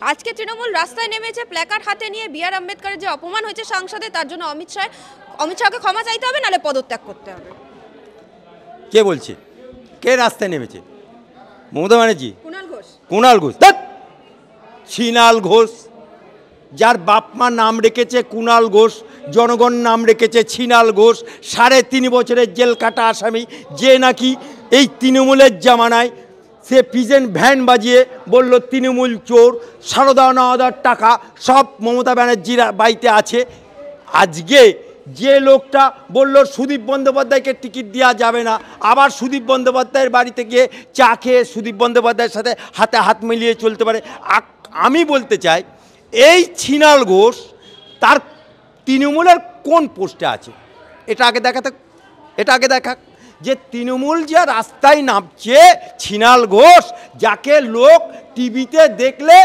আজকে তৃণমূল রাস্তায় নেমেছে প্ল্যাকার্ড হাতে নিয়ে বি আর আম্বেদকরের যে অপমান হয়েছে সংসদে তার জন্য অমিত শাহকে ক্ষমা চাইতে হবে নালে পদত্যাগ করতে হবে। কে বলছে? কে রাস্তায় নেমেছে? মমতা ব্যানার্জি? কুণাল ঘোষ। ছিনাল ঘোষ, যার বাপ মা নাম রেখেছে কুণাল ঘোষ, জনগণ নাম রেখেছে ছিনাল ঘোষ, 3.5 বছরের জেল কাটা আসামি, যে নাকি এই তৃণমূলের জামানায় সে পিজেন ভ্যান বাজিয়ে বলল তৃণমূল চোর, সারদা নওদার টাকা সব মমতা ব্যানার্জির বাড়িতে আছে। আজকে যে লোকটা বলল সুদীপ বন্দ্যোপাধ্যায়কে টিকিট দেওয়া যাবে না, আবার সুদীপ বন্দ্যোপাধ্যায়ের বাড়িতে গিয়ে চা খেয়ে সুদীপ বন্দ্যোপাধ্যায়ের সাথে হাতে হাত মিলিয়ে চলতে পারে। আমি বলতে চাই এই ছিনাল ঘোষ তার তৃণমূলের কোন পোস্টে আছে এটা আগে দেখাক যে তৃণমূল যে রাস্তায় নামছে ছিনাল ঘোষ, যাকে লোক টিভিতে দেখলে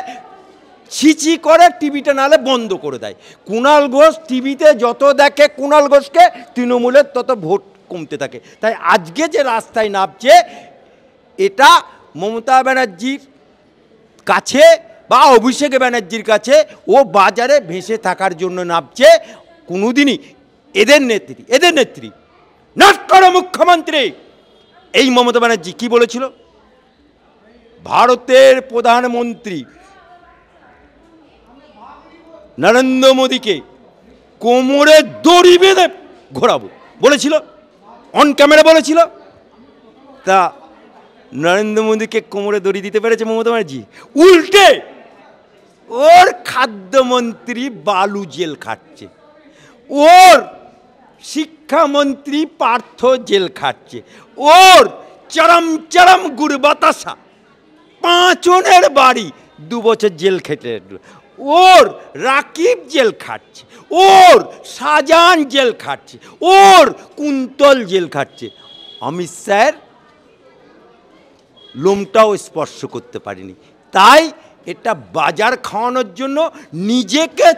ছিচি করে, টিভিটা নালে বন্ধ করে দেয়। কুণাল ঘোষ টিভিতে যত দেখে কুণাল ঘোষকে, তৃণমূলের তত ভোট কমতে থাকে। তাই আজকে যে রাস্তায় নামছে এটা মমতা ব্যানার্জির কাছে বা অভিষেক ব্যানার্জির কাছে ও বাজারে ভেসে থাকার জন্য নামছে। কোনোদিনই এদের নেত্রী নাট করো মুখ্যমন্ত্রী, এই মমতা ব্যানার্জি কি বলেছিল? ভারতের প্রধানমন্ত্রী নরেন্দ্র মোদীকে কোমরে দড়ি বেঁধে ঘোরাবো বলেছিল, অন ক্যামেরা বলেছিল। তা নরেন্দ্র মোদীকে কোমরে দড়ি দিতে পেরেছে মমতা ব্যানার্জি? উল্টে ওর খাদ্যমন্ত্রী বালু জেল খাটছে, ওর শিক্ষামন্ত্রী পার্থ জেল খাটছে, ওর চরম গুড় বাতাসা 5 জনের বাড়ি 2 বছর জেল খেটে, ওর রাকিব জেল খাটছে, ওর শাহজাহান জেল খাটছে, ওর কুন্তল জেল খাটছে। অমিত শাহের লোমটাও স্পর্শ করতে পারিনি। তাই এটা বাজার খাওয়ানোর জন্য, নিজেকে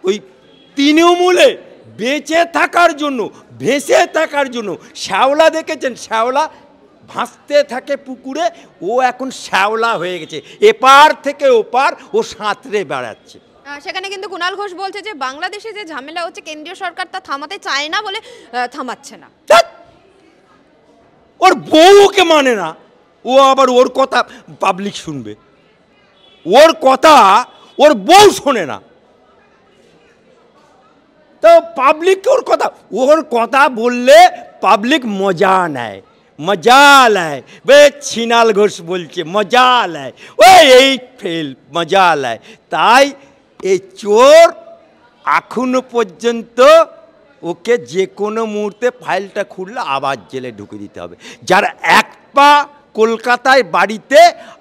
ওই তৃণমূলে বেঁচে থাকার জন্য, ভেসে থাকার জন্য। শ্যাওলা দেখেছেন? শ্যাওলা ভাসতে থাকে পুকুরে, ও এখন শ্যাওলা হয়ে গেছে, এপার থেকে ওপার ও সাঁতরে বেড়াচ্ছে। সেখানে কিন্তু কুণাল ঘোষ বলছে যে বাংলাদেশে যে ঝামেলা হচ্ছে কেন্দ্রীয় সরকার তা থামাতে চায় না বলে থামাচ্ছে না। ওর বউকে মানে না, ও আবার ওর কথা পাবলিক শুনবে, ওর কথা ওর বউ শোনে না, তো পাবলিক ওর কথা বললে পাবলিক মজা নেয়, মজা নেয়। বে ছিনাল ঘোষ বলছে মজা নেয়, এই ফেল মজা নেয়। তাই এই চোর এখনো পর্যন্ত ওকে যে কোনো মুহূর্তে ফাইলটা খুললে আবার জেলে ঢুকে দিতে হবে। যার এক পা কলকাতায় বাড়িতে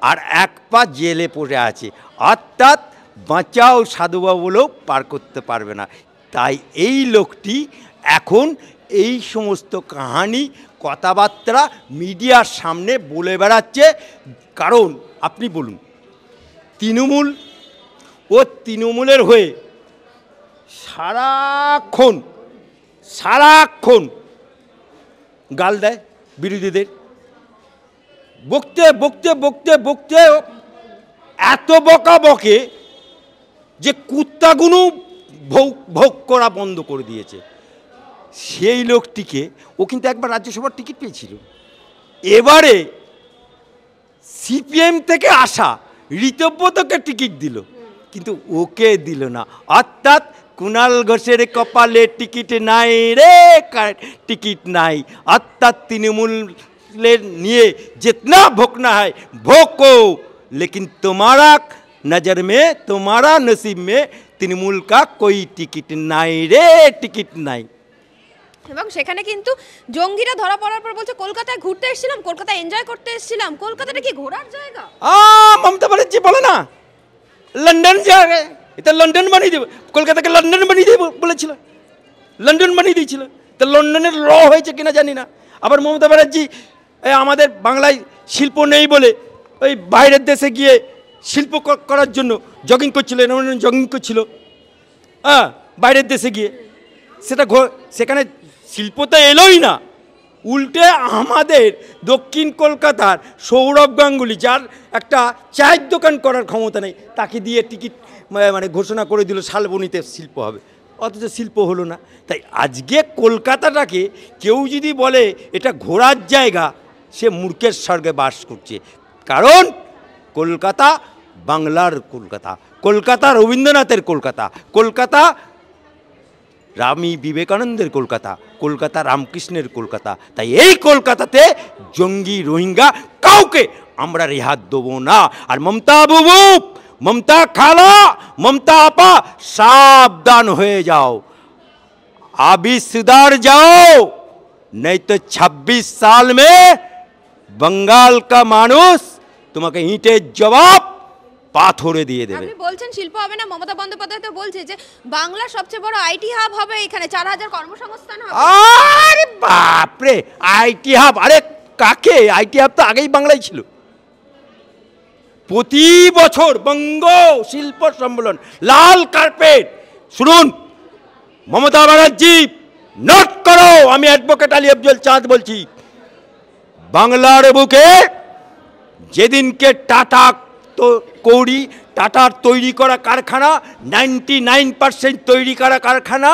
আর এক পা জেলে পড়ে আছে, অর্থাৎ বাঁচাও সাধুবাবু বলেও পার করতে পারবে না। তাই এই লোকটি এখন এই সমস্ত কাহানি কথাবার্তা মিডিয়ার সামনে বলে বেড়াচ্ছে। কারণ আপনি বলুন, তৃণমূলের হয়ে সারাক্ষণ গাল দেয় বিরোধীদের, বকতে এত বকা বকে যে কুত্তাগুলো ভোগ করা বন্ধ করে দিয়েছে। সেই লোকটিকে, ও কিন্তু একবার রাজ্যসভার টিকিট পেয়েছিল, এবারে সিপিএম থেকে আসা ঋতব্রতকে টিকিট দিল, কিন্তু ওকে দিল না। অর্থাৎ কুণাল ঘোষের কপালে টিকিট নাই রে, টিকিট নাই। অর্থাৎ তৃণমূলের নিয়ে जितना भोंकना है भोंको, लेकिन तुम्हारा नज़र में, तुम्हारा नसीब में तृणमूल का कोई टिकट নাই রে, টিকিট নাই। এবং সেখানে কিন্তু জঙ্গিরা ধরা পড়ার পর বলছে কলকাতায় ঘুরতে এসেছিলাম, কলকাতায় এনজয় করতে এসেছিলাম। কলকাতাটা কি ঘোরার জায়গা? মমতা ব্যানার্জি বলে না লন্ডন যাবে, এটা লন্ডন বানিয়ে দেবে, কলকাতাকে লন্ডন বানিয়ে দেবে বলেছিল, লন্ডন বানিয়ে দিয়েছিল। তো লন্ডনের ল হয়েছে কিনা জানি না। আবার মমতা ব্যানার্জি আমাদের বাংলায় শিল্প নেই বলে ওই বাইরের দেশে গিয়ে শিল্প করার জন্য জগিং করছিল, জগিং করছিল বাইরের দেশে গিয়ে। সেখানে শিল্প তো এলোই না, উল্টে আমাদের দক্ষিণ কলকাতার সৌরভ গাঙ্গুলি, যার একটা চায়ের দোকান করার ক্ষমতা নেই, তাকে দিয়ে টিকিট মানে ঘোষণা করে দিল শালবনীতে শিল্প হবে, অথচ শিল্প হলো না। তাই আজকে কলকাতাটাকে কেউ যদি বলে এটা ঘোরার জায়গা, সে মূর্খের স্বর্গে বাস করছে। কারণ কলকাতা বাংলার কলকাতা, কলকাতা রবীন্দ্রনাথের কলকাতা, কলকাতা রামী বিবেকানন্দের কলকাতা, কলকাতা রামকৃষ্ণের কলকাতা। তাই এই কলকাতাতে জঙ্গি রোহিঙ্গা কাউকে আমরা রেহাত দেবো না। আর মমতা বাবু, মমতা খালা, মমতা আপা, সাবধান হয়ে যাও, अभी सुधर जाओ, नहीं तो 26 साल में बंगाल का मानुष তোমাকে ইটের জবাব পাথরে দিয়ে দেবে। আপনি বলছেন শিল্প হবে না, মমতা বন্দ্যোপাধ্যায় তো বলছে যে বাংলার সবচেয়ে বড় আইটি হাব হবে, এখানে 4000 কর্মসংস্থান হবে। আরে বাপ রে, আইটি হাব! আরে কাকে? আইটি হাব তো আগেই বাংলায় ছিল। প্রতি বছর বঙ্গ শিল্প সম্মেলন, লাল কার্পেট। শুনুন মমতা ব্যানার্জি, নোট করো, আমি অ্যাডভোকেট আলী আফজল চাঁদ বলছি, বাংলার বুকে যেদিনকে টাটা তো কৌড়ি, টাটার তৈরি করা কারখানা 99% তৈরি করা কারখানা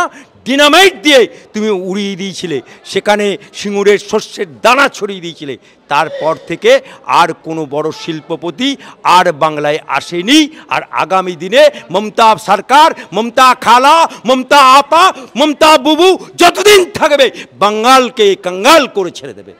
ডিনামাইট দিয়ে তুমি উড়িয়ে দিয়েছিলে, সেখানে সিঙ্গুরের শস্যের দানা ছড়িয়ে দিয়েছিলে, তারপর থেকে আর কোনো বড় শিল্পপতি আর বাংলায় আসেনি। আর আগামী দিনে মমতা সরকার, মমতা খালা, মমতা আপা, মমতা বুবু যতদিন থাকবে বাঙ্গালকে কাঙ্গাল করে ছেড়ে দেবে।